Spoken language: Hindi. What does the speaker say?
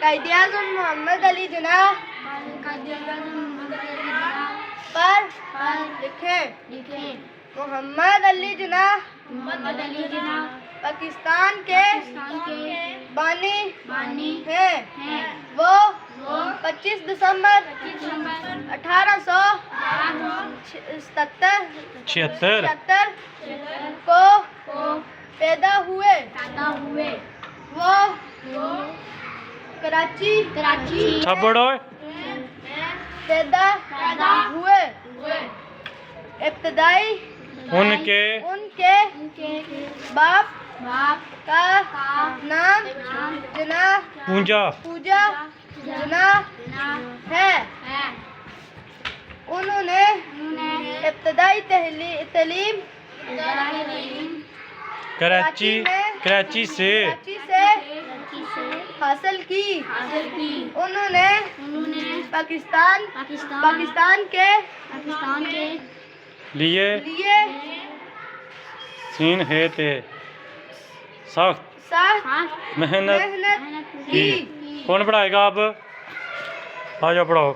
कायदे-ए-आज़म मोहम्मद अली जिन्ना पर लिखे। मोहम्मद अली जिन्ना पाकिस्तान के बानी हैं। वो 25 दिसंबर 1876 को पैदा हुए। वो कराची पैदा हुए। इब्तदाई उनके बाप का नाम जिन्ना पूजा जिन्ना है। उन्होंने इब्तदाई तालीम कराची से हासिल की। उन्होंने पाकिस्तान के लिए सीन है ते सख्त मेहनत की। कौन पढ़ाएगा अब? आ जाओ पढ़ाओ।